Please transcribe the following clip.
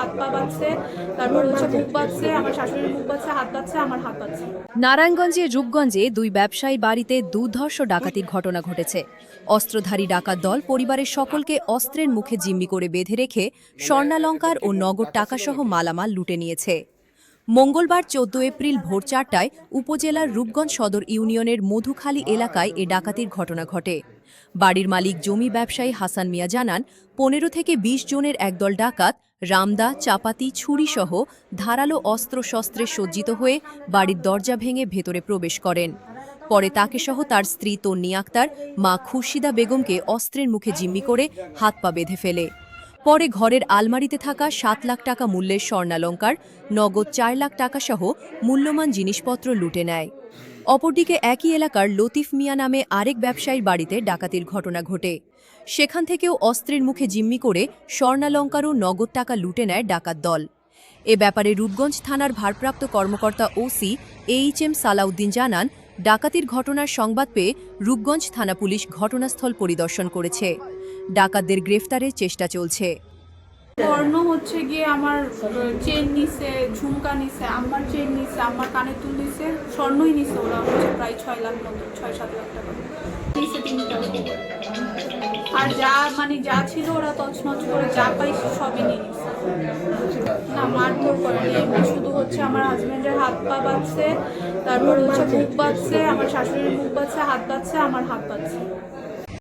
হাত পা বাঁধছে, তারপর হচ্ছে মুখ বাঁধছে, আমার শাশুড়ির মুখ বাঁধছে, হাত বাঁধছে, আমার হাত বাঁধছে। নারায়ণগঞ্জের রূপগঞ্জে দুই ব্যবসায়ী বাড়িতে দুর্ধর্ষ ডাকাতির ঘটনা ঘটেছে। অস্ত্রধারী ডাকাত দল পরিবারের সকলকে অস্ত্রের মুখে জিম্মি করে বেঁধে রেখে স্বর্ণালংকার ও নগদ টাকাসহ মালামাল লুটে নিয়েছে। মঙ্গলবার ১৪ এপ্রিল ভোর ৪টায় উপজেলার রূপগঞ্জ সদর ইউনিয়নের মধুখালী এলাকায় এ ডাকাতির ঘটনা ঘটে। বাড়ির মালিক জমি ব্যবসায়ী হাসান মিয়া জানান, ১৫ থেকে ২০ জনের একদল ডাকাত রামদা, চাপাতি, ছুরিসহ ধারালো অস্ত্রশস্ত্রে সজ্জিত হয়ে বাড়ির দরজা ভেঙে ভেতরে প্রবেশ করেন। পরে তাকে সহ তার স্ত্রী তন্নি আক্তার, মা খুরশিদা বেগমকে অস্ত্রের মুখে জিম্মি করে হাত পা বেঁধে ফেলে। পরে ঘরের আলমারিতে থাকা ৭ লাখ টাকা মূল্যের স্বর্ণালংকার, নগদ ৪ লাখ টাকাসহ মূল্যমান জিনিসপত্র লুটে নেয়। অপরদিকে একই এলাকার লতিফ মিয়া নামে আরেক ব্যবসায়ীর বাড়িতে ডাকাতির ঘটনা ঘটে। সেখান থেকেও অস্ত্রের মুখে জিম্মি করে স্বর্ণালংকার ও নগদ টাকা লুটে নেয় ডাকাত দল। এ ব্যাপারে রূপগঞ্জ থানার ভারপ্রাপ্ত কর্মকর্তা ওসি এইচএম সালাউদ্দিন জানান, ডাকাতির ঘটনার সংবাদ পেয়ে রূপগঞ্জ থানা পুলিশ ঘটনাস্থল পরিদর্শন করেছে। ডাকাতদের গ্রেফতারের চেষ্টা চলছে। স্বর্ণ হচ্ছে গিয়ে আমার চেন নিছে, ঝুমকা নিছে, আমার চেন নিছে, আমার কানের দুল নিছে, স্বর্ণই নিছে। ওরা হচ্ছে প্রায় ৬ লাখ মতো, ৬-৭ লাখ টাকা নিছে ৩টা। আর যা ছিল ওরা তছনছ করে যা পাইছে সবই নিয়ে নিছে। না, মারধর করেনি, এমনি শুধু হচ্ছে আমার হাজবেন্ডের হাত পা বাঁধছে, তারপর হচ্ছে মুখ বাঁধছে, আমার শাশুড়ির মুখ বাঁধছে, হাত বাঁধছে, আমার হাত বাঁধছে।